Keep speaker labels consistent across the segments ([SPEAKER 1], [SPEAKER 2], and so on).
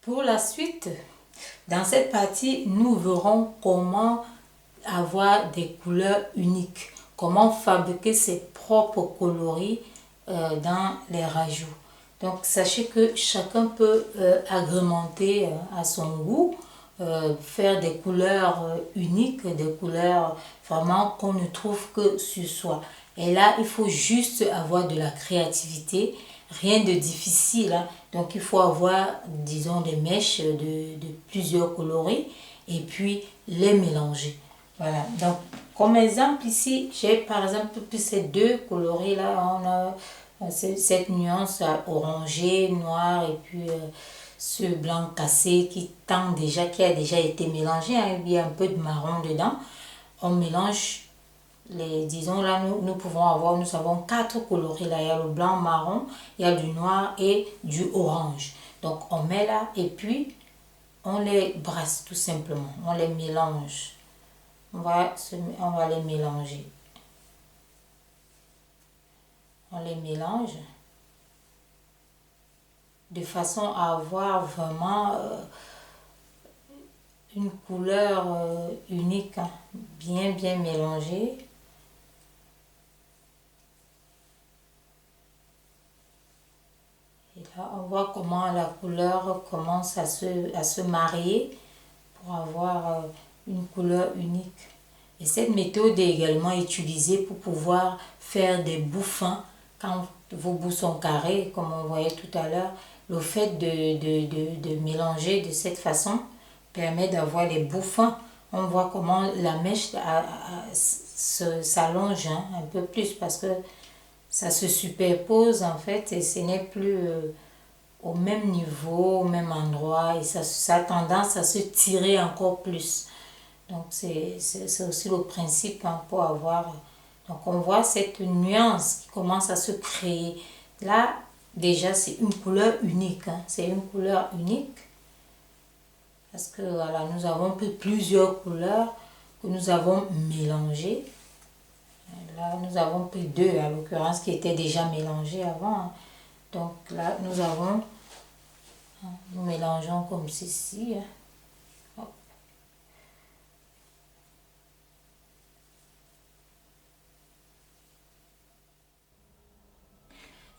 [SPEAKER 1] Pour la suite, dans cette partie, nous verrons comment avoir des couleurs uniques, comment fabriquer ses propres coloris dans les rajouts. Donc sachez que chacun peut agrémenter à son goût, faire des couleurs uniques, des couleurs vraiment qu'on ne trouve que sur soi. Et là, il faut juste avoir de la créativité, rien de difficile, hein. Donc il faut avoir, disons, des mèches de plusieurs coloris et puis les mélanger. Voilà, donc comme exemple ici, j'ai par exemple pris ces deux coloris là, on a cette nuance orangé, noir et puis ce blanc cassé qui a déjà été mélangé, hein, il y a un peu de marron dedans. On mélange disons là, nous avons quatre coloris là, il y a le blanc, marron, il y a du noir et du orange. Donc on met là et puis on les brasse tout simplement, on les mélange. On va les mélanger. On les mélange de façon à avoir vraiment une couleur unique, hein, bien mélangée. Et là, on voit comment la couleur commence à se marier pour avoir une couleur unique. Et cette méthode est également utilisée pour pouvoir faire des bouffins quand vos bouts sont carrés, comme on voyait tout à l'heure. Le fait de mélanger de cette façon permet d'avoir les bouffins. On voit comment la mèche s'allonge, hein, un peu plus parce que ça se superpose en fait et ce n'est plus au même niveau, au même endroit et ça a tendance à se tirer encore plus. Donc c'est aussi le principe, hein, pour avoir... Donc on voit cette nuance qui commence à se créer. Là, déjà, c'est une couleur unique, hein. C'est une couleur unique. Parce que voilà, nous avons pris plusieurs couleurs que nous avons mélangées. Là, nous avons pris deux, à l'occurrence, qui étaient déjà mélangées avant, hein. Donc là, nous mélangeons comme ceci, hein.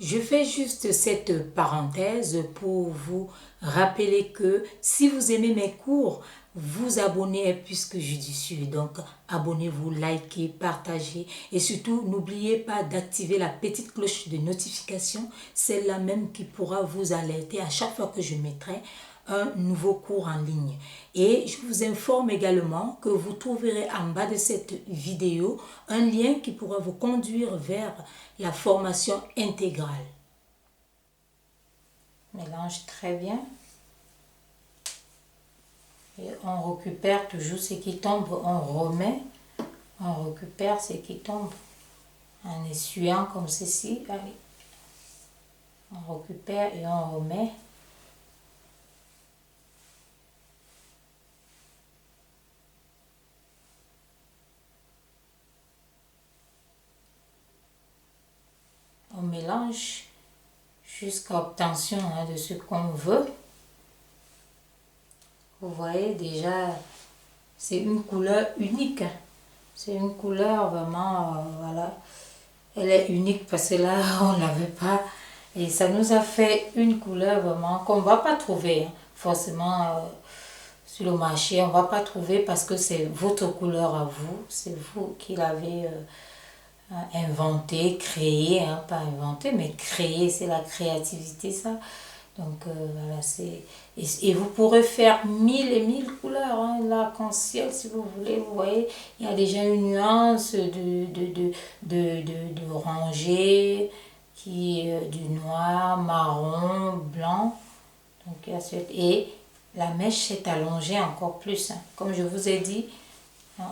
[SPEAKER 1] Je fais juste cette parenthèse pour vous rappeler que si vous aimez mes cours, vous abonner est plus que judicieux. Donc, abonnez-vous, likez, partagez et surtout, n'oubliez pas d'activer la petite cloche de notification, celle-là même qui pourra vous alerter à chaque fois que je mettrai un nouveau cours en ligne. Et je vous informe également que vous trouverez en bas de cette vidéo un lien qui pourra vous conduire vers la formation intégrale. Mélange très bien. Et on récupère toujours ce qui tombe, on remet, on récupère ce qui tombe en essuyant comme ceci. Allez. On récupère et on remet. On mélange jusqu'à obtention, hein, de ce qu'on veut. Vous voyez déjà, c'est une couleur unique. C'est une couleur vraiment, voilà. Elle est unique parce que là, on n'avait pas. Et ça nous a fait une couleur vraiment qu'on ne va pas trouver, hein, forcément sur le marché. On ne va pas trouver parce que c'est votre couleur à vous. C'est vous qui l'avez inventé, créé, hein, pas inventé, mais créé, c'est la créativité, ça. Donc voilà, et vous pourrez faire mille et mille couleurs, hein, l'arc-en-ciel si vous voulez. Vous voyez, il y a déjà une nuance de orangé, du noir, marron, blanc. Donc, et la mèche s'est allongée encore plus, hein. Comme je vous ai dit,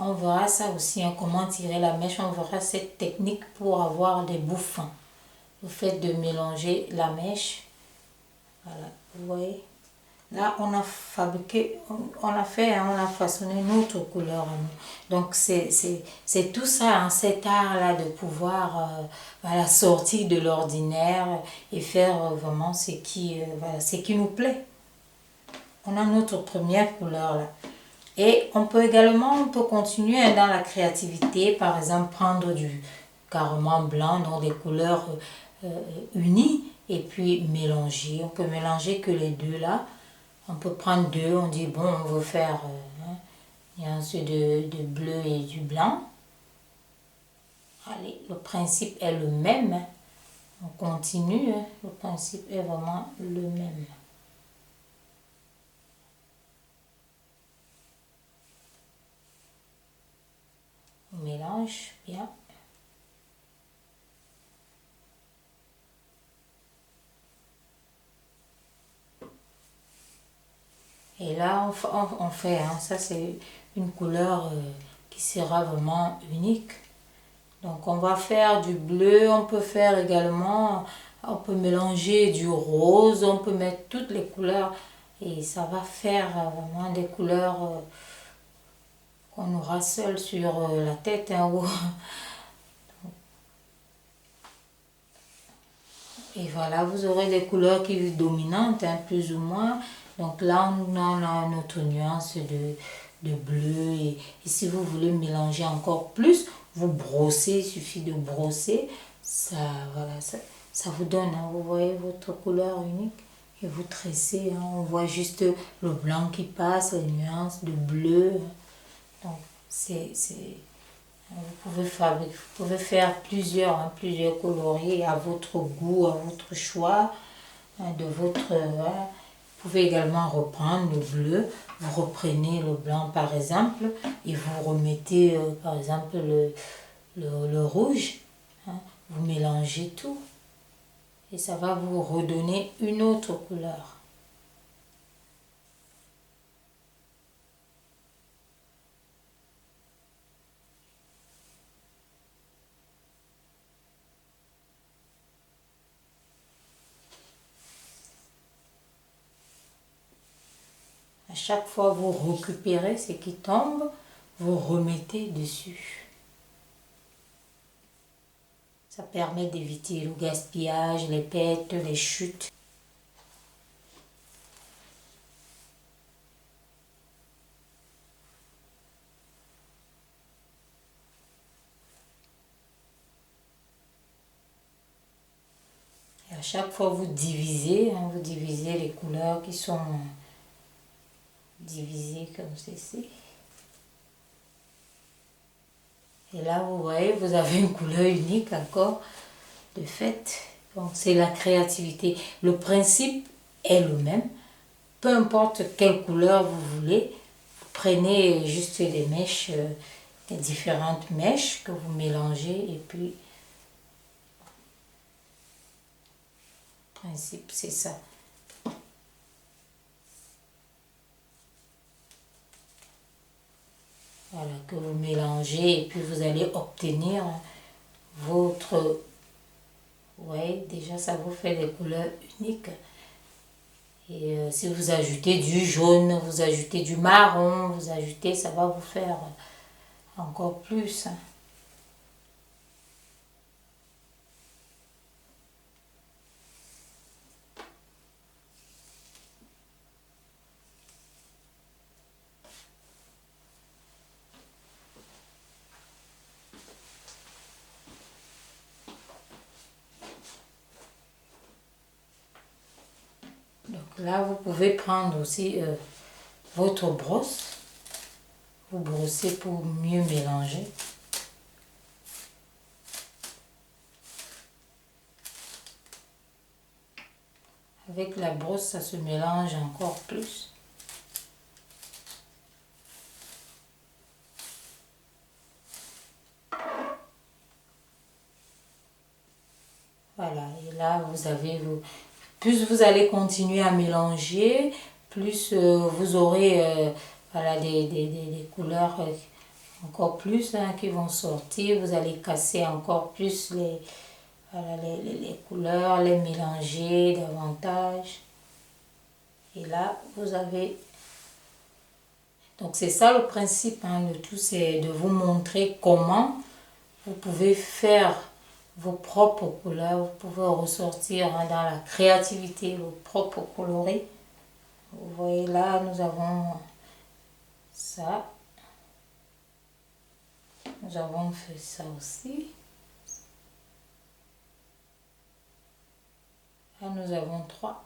[SPEAKER 1] on verra ça aussi, hein, comment tirer la mèche. On verra cette technique pour avoir des bouffins. Le fait de mélanger la mèche. Voilà, vous voyez. Là, on a fabriqué, on a façonné notre couleur. Donc, c'est tout ça, hein, cet art-là de pouvoir voilà, sortir de l'ordinaire et faire vraiment ce qui nous plaît. On a notre première couleur là. Et on peut également, on peut continuer dans la créativité, par exemple prendre du carrément blanc, dans des couleurs unies, et puis mélanger. On peut mélanger que les deux là. On peut prendre deux, on dit bon, on veut faire nuance de bleu et du blanc. Allez, le principe est le même. On continue, le principe est vraiment le même. On mélange bien. Et là, on fait, ça c'est une couleur qui sera vraiment unique. Donc on va faire du bleu, on peut faire également, on peut mélanger du rose, on peut mettre toutes les couleurs et ça va faire vraiment des couleurs qu'on aura seul sur la tête. Et voilà, vous aurez des couleurs qui sont dominantes, plus ou moins. Donc là, on a notre nuance de bleu. Et si vous voulez mélanger encore plus, vous brossez, il suffit de brosser. Ça, voilà, ça vous donne, vous voyez votre couleur unique. Et vous tressez, on voit juste le blanc qui passe, les nuances de bleu. Donc, vous pouvez faire plusieurs coloris à votre goût, à votre choix, vous pouvez également reprendre le bleu, vous reprenez le blanc par exemple, et vous remettez par exemple le rouge, vous mélangez tout, et ça va vous redonner une autre couleur. À chaque fois vous récupérez ce qui tombe, vous remettez dessus. Ça permet d'éviter le gaspillage, les pertes, les chutes. Et à chaque fois vous divisez les couleurs qui sont divisées comme ceci. Et là, vous voyez, vous avez une couleur unique encore, de fait. Donc, c'est la créativité. Le principe est le même. Peu importe quelle couleur vous voulez, vous prenez juste les mèches, les différentes mèches que vous mélangez. Et puis, le principe, c'est ça. Voilà, que vous mélangez et puis vous allez obtenir votre... Ouais, déjà ça vous fait des couleurs uniques. Et si vous ajoutez du jaune, vous ajoutez du marron, vous ajoutez, ça va vous faire encore plus. Donc là, vous pouvez prendre aussi votre brosse. Vous brossez pour mieux mélanger. Avec la brosse, ça se mélange encore plus. Voilà, et là, vous avez... Plus vous allez continuer à mélanger, plus vous aurez voilà, des couleurs encore plus qui vont sortir. Vous allez casser encore plus voilà, les couleurs, les mélanger davantage. Et là, vous avez... Donc c'est ça le principe, le tout c'est de vous montrer comment vous pouvez faire vos propres couleurs, vous pouvez ressortir dans la créativité vos propres coloris. Vous voyez là, nous avons ça. Nous avons fait ça aussi. Là, nous avons 3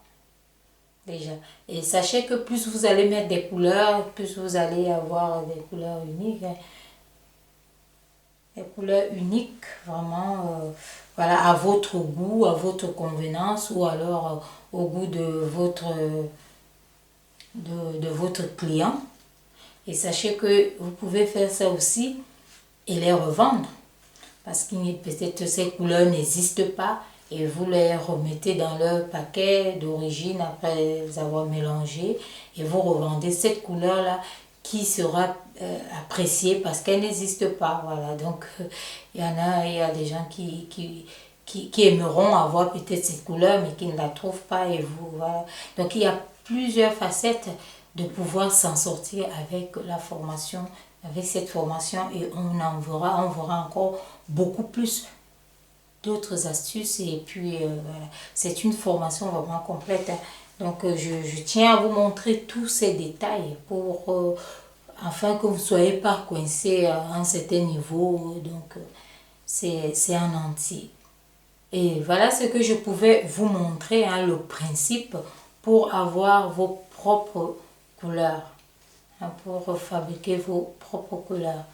[SPEAKER 1] déjà. Et sachez que plus vous allez mettre des couleurs, plus vous allez avoir des couleurs uniques. Des couleurs uniques, vraiment, voilà, à votre goût, à votre convenance, ou alors au goût de votre client. Et sachez que vous pouvez faire ça aussi et les revendre. Parce que peut-être ces couleurs n'existent pas et vous les remettez dans leur paquet d'origine après les avoir mélangés et vous revendez cette couleur-là qui sera appréciée parce qu'elle n'existe pas. Voilà, donc il y a des gens qui aimeront avoir peut-être cette couleur mais qui ne la trouvent pas et vous, voilà. Donc il y a plusieurs facettes de pouvoir s'en sortir avec la formation, avec cette formation, et on verra encore beaucoup plus d'autres astuces et puis voilà, c'est une formation vraiment complète, hein. Donc je tiens à vous montrer tous ces détails pour afin que vous ne soyez pas coincé à un certain niveau, donc c'est en entier. Et voilà ce que je pouvais vous montrer, hein, le principe pour avoir vos propres couleurs, hein, pour fabriquer vos propres couleurs.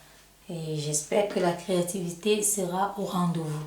[SPEAKER 1] Et j'espère que la créativité sera au rendez-vous.